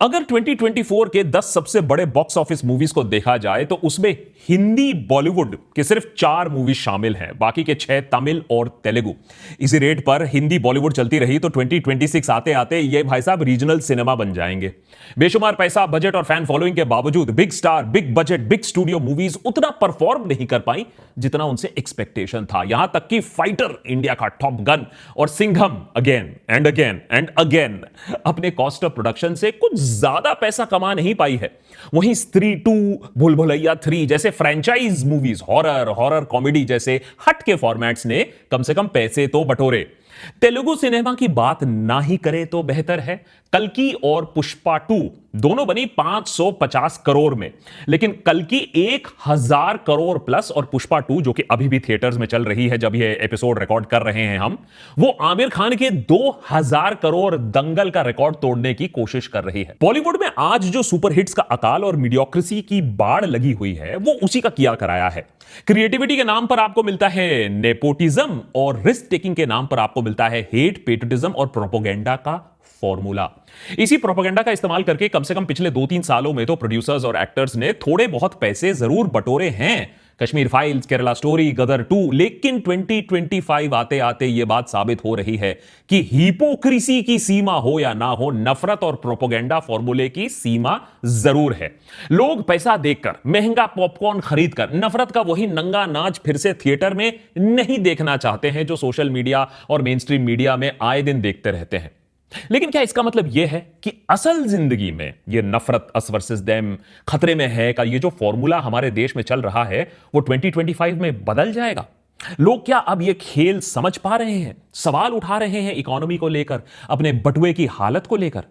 अगर 2024 के 10 सबसे बड़े बॉक्स ऑफिस मूवीज को देखा जाए तो उसमें हिंदी बॉलीवुड के सिर्फ 4 मूवीज शामिल हैं, बाकी के 6 तमिल और तेलुगु। इसी रेट पर हिंदी बॉलीवुड चलती रही तो 2026 आते आते ये भाई साहब रीजनल सिनेमा बन जाएंगे। बेशुमार पैसा, बजट और फैन फॉलोइंग के बावजूद big star, big budget, big studio movies उतना परफॉर्म नहीं कर पाई जितना उनसे एक्सपेक्टेशन था। यहां तक कि फाइटर इंडिया का टॉप गन और Singham again and again and again अपने कॉस्ट ऑफ प्रोडक्शन से कुछ ज्यादा पैसा कमा नहीं पाई है। वहीं स्त्री 2, भूल भुलैया 3 जैसे फ्रेंचाइज मूवीज, हॉरर कॉमेडी जैसे हट के फॉर्मेट्स ने कम से कम पैसे तो बटोरे। तेलुगु सिनेमा की बात ना ही करे तो बेहतर है। कल्कि और पुष्पा 2 दोनों बनी 550 करोड़ में, लेकिन कल्कि 1000 करोड़ प्लस और पुष्पा 2 जो कि अभी भी थिएटर्स में चल रही है जब ये एपिसोड रिकॉर्ड कर रहे हैं हम, वो आमिर खान के 2000 करोड़ दंगल का रिकॉर्ड तोड़ने की कोशिश कर रही है। बॉलीवुड में आज जो सुपर हिट्स का अकाल और मीडियोक्रेसी की बाढ़ लगी हुई है वो उसी का किया कराया है। क्रिएटिविटी के नाम पर आपको मिलता है नेपोटिज्म और रिस्क टेकिंग के नाम पर आपको मिलता है हेट, पेट्रियटिज्म और प्रोपोगेंडा का फॉर्मूला। इसी प्रोपेगेंडा का इस्तेमाल करके कम से कम पिछले 2-3 सालों में तो प्रोड्यूसर्स और एक्टर्स ने थोड़े बहुत पैसे जरूर बटोरे हैं। कश्मीर फाइल्स, केरला स्टोरी, गदर 2, लेकिन 2025 आते आते यह बात साबित हो रही है कि हिपोक्रेसी की सीमा हो या ना हो, नफरत और प्रोपेगेंडा फॉर्मूले की सीमा जरूर है। लोग पैसा देकर, महंगा पॉपकॉर्न खरीदकर नफरत का वही नंगा नाच फिर से थिएटर में नहीं देखना चाहते हैं जो सोशल मीडिया और मेन स्ट्रीम मीडिया में आए दिन देखते रहते हैं। लेकिन क्या इसका मतलब यह है कि असल जिंदगी में यह नफरत, अस वर्सेस देम खतरे में है का ये जो फॉर्मूला हमारे देश में चल रहा है वो 2025 में बदल जाएगा? लोग क्या अब यह खेल समझ पा रहे हैं? सवाल उठा रहे हैं इकोनॉमी को लेकर, अपने बटुए की हालत को लेकर?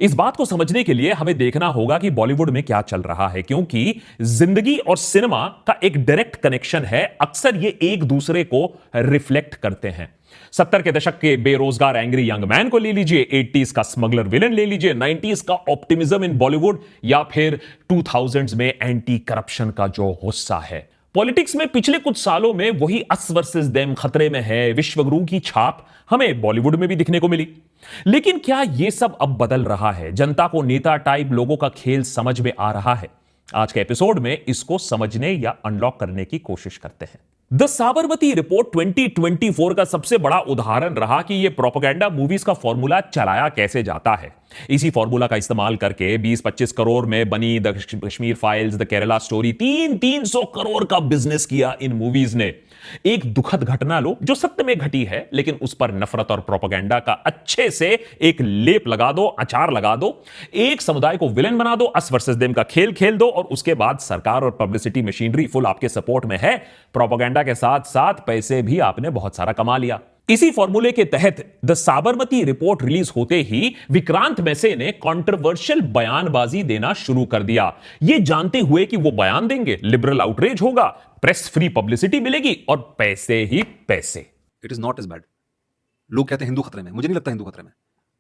इस बात को समझने के लिए हमें देखना होगा कि बॉलीवुड में क्या चल रहा है, क्योंकि जिंदगी और सिनेमा का एक डायरेक्ट कनेक्शन है। अक्सर ये एक दूसरे को रिफ्लेक्ट करते हैं। 70 के दशक के बेरोजगार एंग्री यंग मैन को ले लीजिए, 80s का स्मगलर विलन ले लीजिए, 90s का ऑप्टिमिज्म इन बॉलीवुड, या फिर 2000s में एंटी करप्शन का जो गुस्सा है। पॉलिटिक्स में पिछले कुछ सालों में वही अस वर्सेस देम, खतरे में है, विश्वगुरु की छाप हमें बॉलीवुड में भी दिखने को मिली। लेकिन क्या यह सब अब बदल रहा है? जनता को नेता टाइप लोगों का खेल समझ में आ रहा है? आज के एपिसोड में इसको समझने या अनलॉक करने की कोशिश करते हैं। द साबरमती रिपोर्ट 2024 का सबसे बड़ा उदाहरण रहा कि यह प्रोपेगेंडा मूवीज का फॉर्मूला चलाया कैसे जाता है। इसी फॉर्मूला का इस्तेमाल करके 20-25 करोड़ में बनी the Kashmir files, the Kerala story 300 crore का बिजनेस किया इन मूवीज ने। एक दुखद घटना लो जो सत्य में घटी है, लेकिन उस पर नफरत और प्रोपेगेंडा का अच्छे से एक लेप लगा दो, अचार लगा दो, एक समुदाय को विलेन बना दो, अस वर्सेस देम का खेल खेल दो, और उसके बाद सरकार और पब्लिसिटी मशीनरी फुल आपके सपोर्ट में है। प्रोपेगेंडा के साथ साथ पैसे भी आपने बहुत सारा कमा लिया। इसी फॉर्मूले के तहत द साबरमती रिपोर्ट रिलीज होते ही विक्रांत मैसे ने कंट्रोवर्शियल बयानबाजी देना शुरू कर दिया, यह जानते हुए कि वो बयान देंगे, लिबरल आउटरीच होगा, प्रेस फ्री पब्लिसिटी मिलेगी और पैसे ही पैसे। It is not as bad. लोग कहते हैं हिंदू खतरे में, मुझे नहीं लगता हिंदू खतरे में।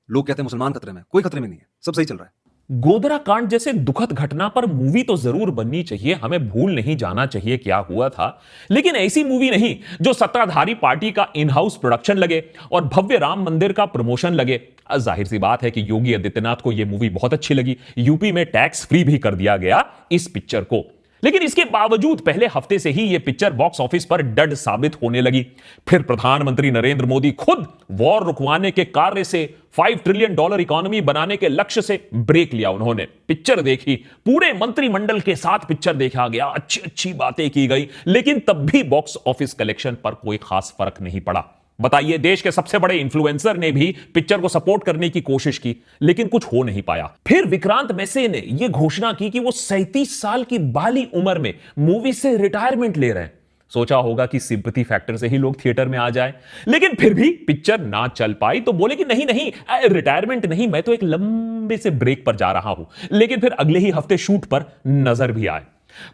लोग कहते हैं मुसलमान खतरे में, कोई खतरे में नहीं है, सब सही चल रहा है। गोधरा कांड जैसे दुखद घटना पर मूवी तो जरूर बननी चाहिए, हमें भूल नहीं जाना चाहिए क्या हुआ था, लेकिन ऐसी मूवी नहीं जो सत्ताधारी पार्टी का इन हाउस प्रोडक्शन लगे और भव्य राम मंदिर का प्रमोशन लगे। जाहिर सी बात है कि योगी आदित्यनाथ को यह मूवी बहुत अच्छी लगी, यूपी में टैक्स फ्री भी कर दिया गया इस पिक्चर को। लेकिन इसके बावजूद पहले हफ्ते से ही यह पिक्चर बॉक्स ऑफिस पर डड साबित होने लगी। फिर प्रधानमंत्री नरेंद्र मोदी खुद वॉर रुकवाने के कार्य से, $5 ट्रिलियन इकोनॉमी बनाने के लक्ष्य से ब्रेक लिया उन्होंने। पिक्चर देखी, पूरे मंत्रिमंडल के साथ पिक्चर देखा गया, अच्छी अच्छी बातें की गई, लेकिन तब भी बॉक्स ऑफिस कलेक्शन पर कोई खास फर्क नहीं पड़ा। बताइए, देश के सबसे बड़े इन्फ्लुएंसर ने भी पिक्चर को सपोर्ट करने की कोशिश की, लेकिन कुछ हो नहीं पाया। फिर विक्रांत मैसे ने यह घोषणा की कि वो 37 साल की बाली उम्र में मूवी से रिटायरमेंट ले रहे हैं। सोचा होगा कि सिंपैथी फैक्टर से ही लोग थिएटर में आ जाए, लेकिन फिर भी पिक्चर ना चल पाई तो बोले कि नहीं नहीं, रिटायरमेंट नहीं, मैं तो एक लंबे से ब्रेक पर जा रहा हूं। लेकिन फिर अगले ही हफ्ते शूट पर नजर भी आए।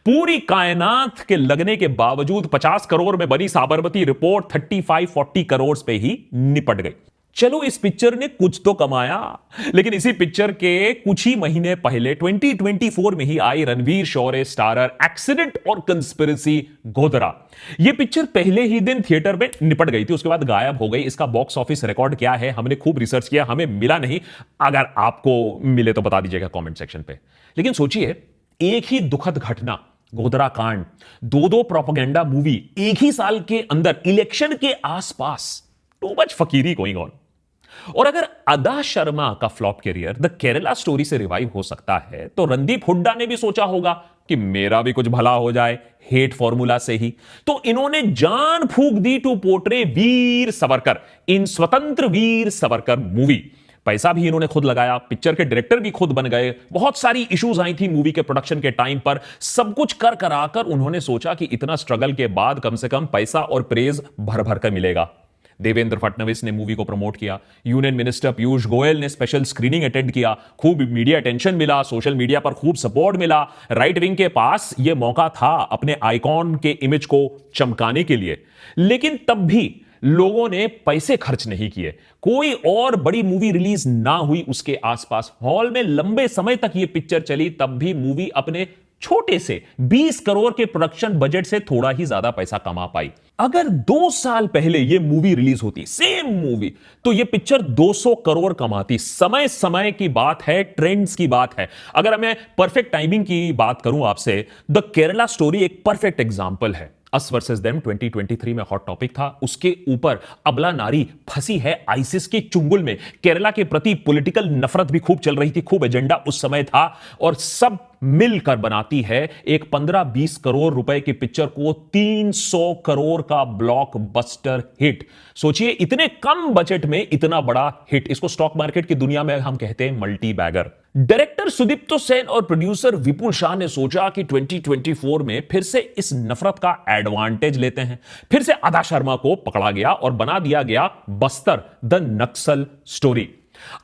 पूरी कायनात के लगने के बावजूद 50 करोड़ में बनी साबरमती रिपोर्ट 35-40 करोड़ पे ही निपट गई। चलो इस पिक्चर ने कुछ तो कमाया, लेकिन इसी पिक्चर के कुछ ही महीने पहले 2024 में ही आई रणवीर शौर्य स्टारर एक्सीडेंट और कंस्पिरेसी गोधरा। यह पिक्चर पहले ही दिन थिएटर में निपट गई थी, उसके बाद गायब हो गई। इसका बॉक्स ऑफिस रिकॉर्ड क्या है, हमने खूब रिसर्च किया, हमें मिला नहीं। अगर आपको मिले तो बता दीजिएगा कमेंट सेक्शन पे। लेकिन सोचिए, एक ही दुखद घटना, गोधरा कांड, दो प्रोपेगेंडा मूवी एक ही साल के अंदर, इलेक्शन के आसपास, टू मच फकीरी गोइंग ऑन। और अगर अदा शर्मा का flop career the Kerala story से रिवाइव हो सकता है, तो रणदीप हुड्डा ने भी सोचा होगा कि मेरा भी कुछ भला हो जाए हेट फॉर्मूला से ही। तो इन्होंने जान फूंक दी टू पोर्ट्रे वीर सावरकर इन स्वतंत्र वीर सावरकर मूवी। पैसा भी इन्होंने खुद लगाया, पिक्चर के डायरेक्टर भी खुद बन गए। बहुत सारी इश्यूज आई थी मूवी के प्रोडक्शन के टाइम पर। सब कुछ कर कराकर उन्होंने सोचा कि इतना स्ट्रगल के बाद कम से कम पैसा और प्रेज भर भर कर मिलेगा। देवेंद्र फडणवीस ने मूवी को प्रमोट किया, यूनियन मिनिस्टर पीयूष गोयल ने स्पेशल स्क्रीनिंग अटेंड किया, खूब मीडिया अटेंशन मिला, सोशल मीडिया पर खूब सपोर्ट मिला। राइट विंग के पास यह मौका था अपने आइकॉन के इमेज को चमकाने के लिए, लेकिन तब भी लोगों ने पैसे खर्च नहीं किए। कोई और बड़ी मूवी रिलीज ना हुई उसके आसपास, हॉल में लंबे समय तक यह पिक्चर चली, तब भी मूवी अपने छोटे से 20 करोड़ के प्रोडक्शन बजट से थोड़ा ही ज्यादा पैसा कमा पाई। अगर 2 साल पहले यह मूवी रिलीज होती, सेम मूवी, तो यह पिक्चर 200 करोड़ कमाती। समय समय की बात है, ट्रेंड्स की बात है। अगर मैं परफेक्ट टाइमिंग की बात करूं आपसे, द केरला स्टोरी एक परफेक्ट एग्जांपल है। अस वर्सेस देम 2023 में हॉट टॉपिक था। उसके ऊपर अबला नारी फंसी है आईसिस के चुंगल में। केरला के प्रति पॉलिटिकल नफरत भी खूब चल रही थी, खूब एजेंडा उस समय था, और सब मिलकर बनाती है एक 15-20 करोड़ रुपए की पिक्चर को 300 करोड़ का ब्लॉकबस्टर हिट। सोचिए, इतने कम बजट में इतना बड़ा हिट। इसको स्टॉक मार्केट की दुनिया में हम कहते हैं multibagger. Director Sudipto Sen और प्रोड्यूसर विपुल शाह ने सोचा कि 2024 में फिर से इस नफरत का एडवांटेज लेते हैं। फिर से अदा शर्मा को पकड़ा गया और बना दिया गया बस्तर द नक्सल स्टोरी।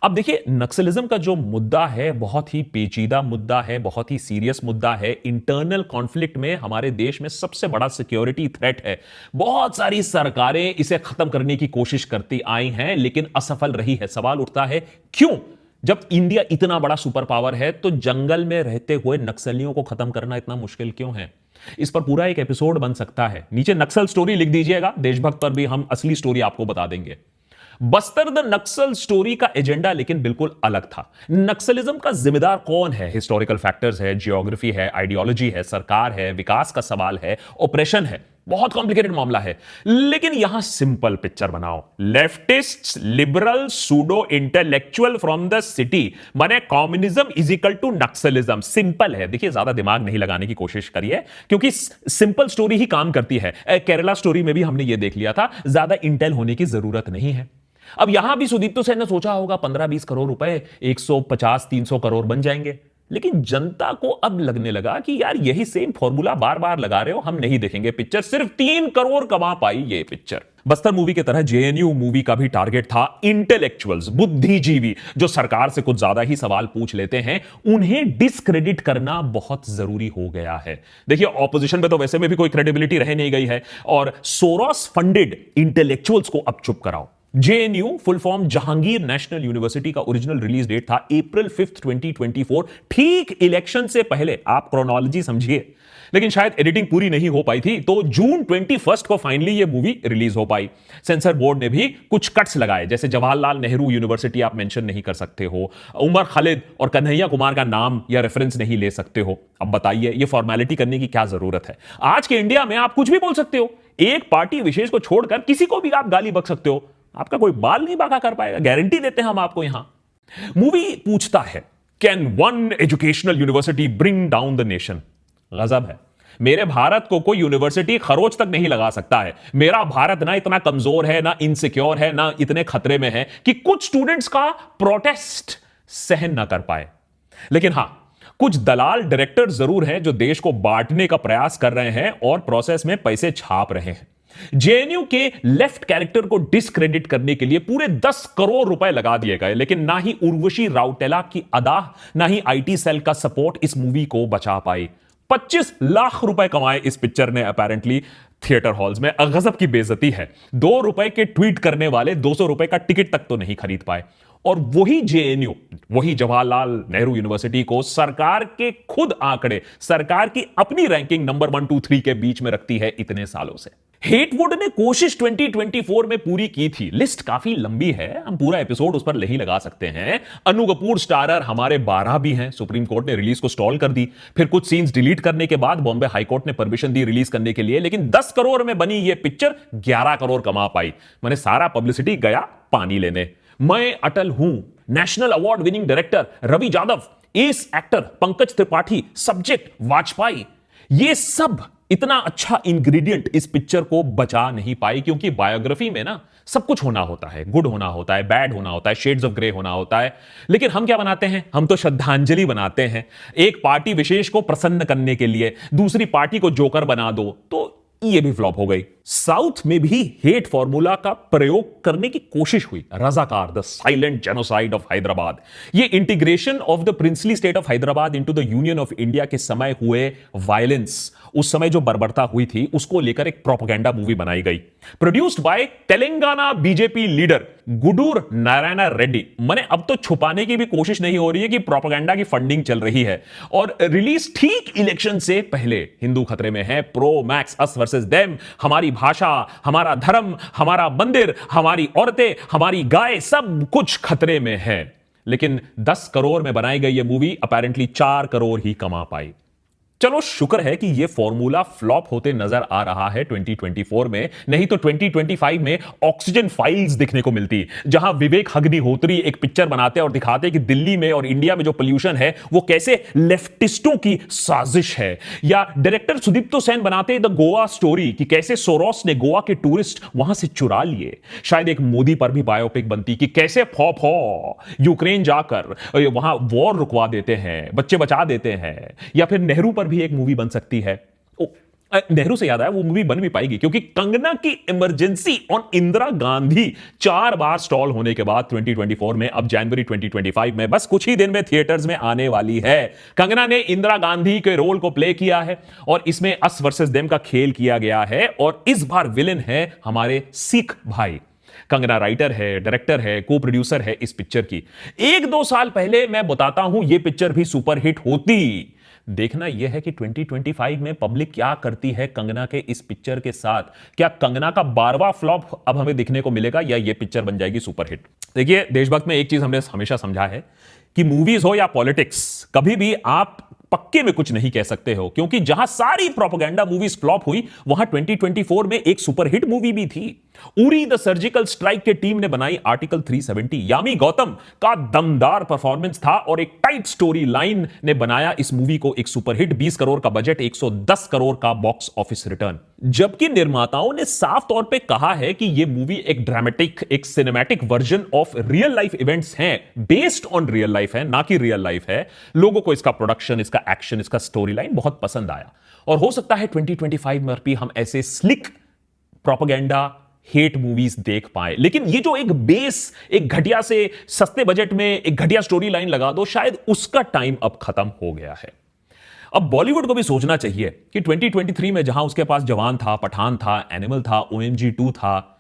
अब देखिए, नक्सलिज्म का जो मुद्दा है बहुत ही पेचीदा मुद्दा है, बहुत ही सीरियस मुद्दा है। इंटरनल कॉन्फ्लिक्ट में हमारे देश में सबसे बड़ा सिक्योरिटी थ्रेट है। बहुत सारी सरकारें इसे खत्म करने की कोशिश करती आई हैं, लेकिन असफल रही है। सवाल उठता है क्यों? जब इंडिया इतना बड़ा सुपर पावर है, तो जंगल में रहते हुए नक्सलियों को खत्म करना इतना मुश्किल क्यों है? इस पर पूरा एक एपिसोड बन सकता है। नीचे नक्सल स्टोरी लिख दीजिएगा, देशभक्त पर भी हम असली स्टोरी आपको बता देंगे। बस्तर द नक्सल स्टोरी का एजेंडा लेकिन बिल्कुल अलग था। नक्सलिज्म का जिम्मेदार कौन है? हिस्टोरिकल फैक्टर्स है, जियोग्राफी है, आइडियोलॉजी है, सरकार है, विकास का सवाल है, ऑपरेशन है। बहुत कॉम्प्लिकेटेड मामला है, लेकिन यहां सिंपल पिक्चर बनाओ। Leftist, liberal, pseudo intellectual from the city, माने communism is equal to naxalism. Simple है। देखिए, ज्यादा दिमाग नहीं लगाने की कोशिश करिए, क्योंकि सिंपल स्टोरी ही काम करती है। केरला स्टोरी में भी हमने ये देख लिया था, ज्यादा इंटेल होने की जरूरत नहीं है। अब यहां भी सुदीप्तो सेन ने सोचा होगा 15-20 करोड़ रुपए 150-300 करोड़ बन जाएंगे, लेकिन जनता को अब लगने लगा कि यार यही सेम फॉर्मूला बार बार लगा रहे हो, हम नहीं देखेंगे पिक्चर। सिर्फ 3 करोड़ कमा पाई ये पिक्चर। बस्तर मूवी की तरह जेएनयू मूवी का भी टारगेट था इंटेलेक्चुअल्स, बुद्धिजीवी, जो सरकार से कुछ ज्यादा ही सवाल पूछ लेते हैं। उन्हें डिस्क्रेडिट करना बहुत जरूरी हो गया है। देखिए, ऑपोजिशन में तो वैसे में भी कोई क्रेडिबिलिटी रह नहीं गई है, और सोरोस फंडेड इंटेलेक्चुअल्स को अब चुप कराओ। JNU full form Jahangir national university का ओरिजिनल रिलीज डेट था अप्रैल 5, 2024, ठीक इलेक्शन से पहले। आप क्रोनोलॉजी समझिए, लेकिन शायद एडिटिंग पूरी नहीं हो पाई थी, तो जून 21 को फाइनली ये मूवी रिलीज हो पाई। सेंसर बोर्ड ने भी कुछ कट्स लगाए, जैसे जवाहरलाल नेहरू यूनिवर्सिटी आप मेंशन नहीं कर सकते हो, उमर खालिद और कन्हैया कुमार का नाम या रेफरेंस नहीं ले सकते हो। अब बताइए, ये फॉर्मेलिटी करने की क्या जरूरत है? आज के इंडिया में आप कुछ भी बोल सकते हो, एक पार्टी विशेष को छोड़कर किसी को भी आप गाली बक सकते हो, आपका कोई बाल नहीं बाका कर पाएगा, गारंटी देते हैं हम आपको। यहां मूवी पूछता है, can one educational university bring down the nation? गजब है। मेरे भारत को कोई यूनिवर्सिटी खरोच तक नहीं लगा सकता है। मेरा भारत ना इतना कमजोर है, ना इनसिक्योर है, ना इतने खतरे में है कि कुछ स्टूडेंट्स का प्रोटेस्ट सहन ना कर पाए। लेकिन हां, कुछ दलाल डायरेक्टर जरूर हैं जो देश को बांटने का प्रयास कर रहे हैं और प्रोसेस में पैसे छाप रहे हैं। जेएनयू के लेफ्ट कैरेक्टर को डिस्क्रेडिट करने के लिए पूरे 10 करोड़ रुपए लगा दिए गए, लेकिन ना ही उर्वशी राउटेला की अदा, ना ही आईटी सेल का सपोर्ट इस मूवी को बचा पाई। 25 लाख रुपए कमाए इस पिक्चर ने अपेरेंटली। थिएटर हॉल्स में गजब की बेइज्जती है। ₹2 के ट्वीट करने वाले ₹200 का टिकट तक तो नहीं खरीद पाए। और वही जेएनयू, वही जवाहरलाल नेहरू यूनिवर्सिटी को सरकार के खुद आंकड़े, सरकार की अपनी रैंकिंग नंबर 1, 2, 3 के बीच में रखती है इतने सालों से। हेटवुड ने कोशिश 2024 में पूरी की थी। लिस्ट काफी लंबी है, हम पूरा एपिसोड उस पर नहीं लगा सकते हैं। अनु कपूर स्टारर हमारे 12 भी हैं। सुप्रीम कोर्ट ने रिलीज को स्टॉल कर दी। फिर कुछ सीन्स डिलीट करने के बाद बॉम्बे हाई कोर्ट ने परमिशन दी रिलीज करने के लिए, लेकिन 10 करोड़ में बनी ये पिक्चर 11 करोड़ कमा पाई। मैंने सारा पब्लिसिटी गया पानी लेने। Main Atal Hoon, national award winning director Ravi Yadav, as actor Pankaj Tripathi, subject Vajpayee, ये सब इतना अच्छा इंग्रेडिएंट इस पिक्चर को बचा नहीं पाई, क्योंकि बायोग्राफी में ना सब कुछ होना होता है, गुड होना होता है, बैड होना होता है, शेड्स ऑफ ग्रे होना होता है। लेकिन हम क्या बनाते हैं? हम तो श्रद्धांजलि बनाते हैं। एक पार्टी विशेष को प्रसन्न करने के लिए दूसरी पार्टी को जोकर बना दो, तो ये भी फ्लॉप हो गई। साउथ में भी हेट फॉर्मूला का प्रयोग करने की कोशिश हुई। Razakar, the silent genocide of Hyderabad, ये integration of the princely state of Hyderabad into the union of India के समय हुए वायलेंस, उस समय जो बर्बरता हुई थी, उसको लेकर एक प्रोपेगेंडा मूवी बनाई गई। Produced by Telangana BJP leader Gudur Narayan Reddy. मैंने अब तो छुपाने की भी कोशिश नहीं हो रही है कि प्रोपेगेंडा की फंडिंग चल रही है। और रिलीज ठीक इलेक्शन से पहले। हिंदू खतरे में है, pro max, us versus them, हमारी भाषा, हमारा धर्म, हमारा मंदिर, हमारी औरतें, हमारी गाय, सब कुछ खतरे में है। लेकिन 10 करोड़ में बनाई गई यह मूवी अपेरेंटली 4 करोड़ ही कमा पाई। चलो शुक्र है कि यह फॉर्मूला फ्लॉप होते नजर आ रहा है 2024 में, नहीं तो 2025 में ऑक्सीजन फाइल्स दिखने को मिलती, जहां विवेक अग्निहोत्री एक पिक्चर बनाते और दिखाते कि दिल्ली में और इंडिया में जो पोल्यूशन है वो कैसे लेफ्टिस्टों की साजिश है। या डायरेक्टर सुदीप्तो सेन बनाते द गोवा स्टोरी कि कैसे सोरोस ने गोवा के टूरिस्ट वहां से चुरा लिए। शायद एक मोदी पर भी बायोपिक बनती कि कैसे फौ यूक्रेन जाकर वहां वॉर रुकवा देते हैं, बच्चे बचा देते हैं। या फिर नेहरू पर भी एक मूवी बन सकती है। नेहरू से याद आया, वो मूवी बन भी पाएगी क्योंकि कंगना की emergency on Indira Gandhi 4 bar stall होने के बाद 2024 में, अब जनवरी 2025 में, बस कुछ ही दिन में थिएटर्स में आने वाली है। कंगना ने इंदिरा गांधी के रोल को प्ले किया है और इसमें अस वर्सेस देम का खेल किया गया है। और इस बार विलेन है हमारे सिख भाई। कंगना राइटर है, डायरेक्टर है, को प्रोड्यूसर है इस पिक्चर की। 1-2 साल पहले मैं बताता हूं यह पिक्चर भी सुपरहिट होती। देखना यह है कि 2025 में पब्लिक क्या करती है कंगना के इस पिक्चर के साथ। क्या कंगना का 12वां फ्लॉप अब हमें देखने को मिलेगा या यह पिक्चर बन जाएगी सुपरहिट? देखिए, देशभक्त में एक चीज हमने हमेशा समझा है कि मूवीज हो या पॉलिटिक्स, कभी भी आप पक्के में कुछ नहीं कह सकते हो, क्योंकि जहां सारी प्रोपेगेंडा मूवीज फ्लॉप हुई, वहां 2024 में एक सुपरहिट मूवी भी थी। उरी द सर्जिकल स्ट्राइक के टीम ने बनाई आर्टिकल 370। यामी गौतम का दमदार परफॉर्मेंस था और एक टाइट स्टोरी लाइन ने बनाया इस मूवी को एक सुपरहिट। 20 करोड़ का बजट, 110 करोड़ का बॉक्स ऑफिस रिटर्न। जबकि निर्माताओं ने साफ तौर पे कहा है कि यह मूवी एक ड्रामेटिक, एक cinematic version of real life events हैं, बेस्ड ऑन रियल लाइफ है, ना कि रियल लाइफ है। लोगों को इसका प्रोडक्शन, इसका एक्शन, इसका स्टोरी लाइन बहुत पसंद आया और हो सकता है 2025 में भी हम ऐसे स्लिक प्रोपेगेंडा हेट मूवीज देख पाए। लेकिन ये जो एक बेस, एक घटिया से सस्ते बजट में एक घटिया स्टोरी लाइन लगा दो, शायद उसका टाइम अब खत्म हो गया है। अब बॉलीवुड को भी सोचना चाहिए कि 2023 में जहां उसके पास जवान था, पठान था, एनिमल था, OMG 2 था,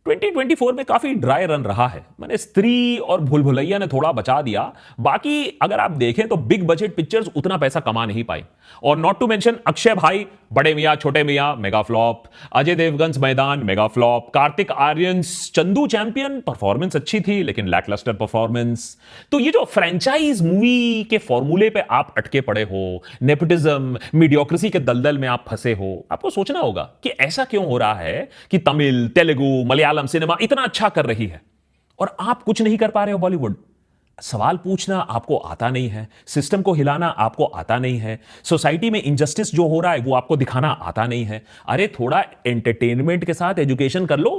2024 में काफी ड्राई रन रहा है। मैंने स्त्री और भूल भुलैया ने थोड़ा बचा दिया। बाकी अगर आप देखें तो बिग बजट पिक्चर्स उतना पैसा कमा नहीं पाई। और नॉट टू मेंशन अक्षय भाई, बड़े मियां छोटे मियां, मेगा फ्लॉप। अजय देवगन मैदान, mega flop. Kartik Aryans Chandu champion, performance अच्छी थी लेकिन लैकलस्टर परफॉर्मेंस। तो ये जो फ्रेंचाइज मूवी के फॉर्मूले पे आप अटके पड़े हो, नेपोटिज्म, मीडियोक्रेसी के दलदल में आप फंसे हो, आपको सोचना होगा कि ऐसा क्यों हो रहा है कि तमिल, तेलुगु, मलयालम सिनेमा इतना अच्छा कर रही है और आप कुछ नहीं कर पा रहे हो। बॉलीवुड, सवाल पूछना आपको आता नहीं है, सिस्टम को हिलाना आपको आता नहीं है, सोसाइटी में इनजस्टिस जो हो रहा है वो आपको दिखाना आता नहीं है। अरे थोड़ा एंटरटेनमेंट के साथ एजुकेशन कर लो।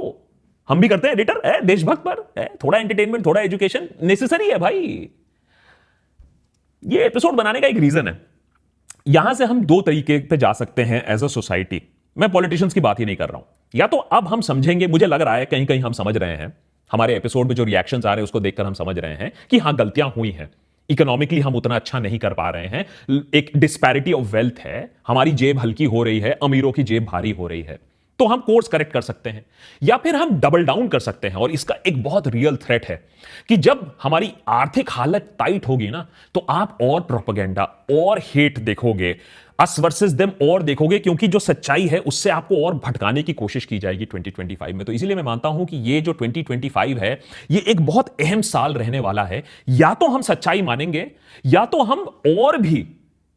हम भी करते हैं एडिटर है देशभक्त पर है, थोड़ा एंटरटेनमेंट, थोड़ा एजुकेशन नेसेसरी है भाई। ये एपिसोड बनाने का एक रीजन है। यहां से हम 2 तरीके पे जा सकते हैं एज अ सोसाइटी। मैं पॉलिटिशियंस की बात ही नहीं कर रहा हूं। या तो अब हम समझेंगे, मुझे लग रहा है कहीं कहीं हम समझ रहे हैं, हमारे एपिसोड में जो रिएक्शंस आ रहे हैं उसको देखकर हम समझ रहे हैं कि हां गलतियां हुई हैं, इकोनॉमिकली हम उतना अच्छा नहीं कर पा रहे हैं, एक डिस्पैरिटी ऑफ वेल्थ है, हमारी जेब हल्की हो रही है, अमीरों की जेब भारी हो रही है। तो हम कोर्स करेक्ट कर सकते हैं, या फिर हम डबल डाउन कर सकते हैं। और इसका एक बहुत रियल थ्रेट है कि जब हमारी आर्थिक हालत टाइट होगी ना, तो आप और प्रोपेगेंडा और हेट देखोगे, अस वर्सेस देम और देखोगे, क्योंकि जो सच्चाई है उससे आपको और भटकाने की कोशिश की जाएगी 2025 में। तो इसीलिए मैं मानता हूं कि ये जो 2025 है, ये एक बहुत अहम साल रहने वाला है। या तो हम सच्चाई मानेंगे, या तो हम और भी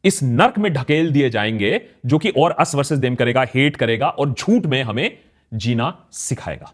इस नर्क में ढकेल दिए जाएंगे, जो कि और अस वर्सेस देम करेगा, हेट करेगा और झूठ में हमें जीना सिखाएगा।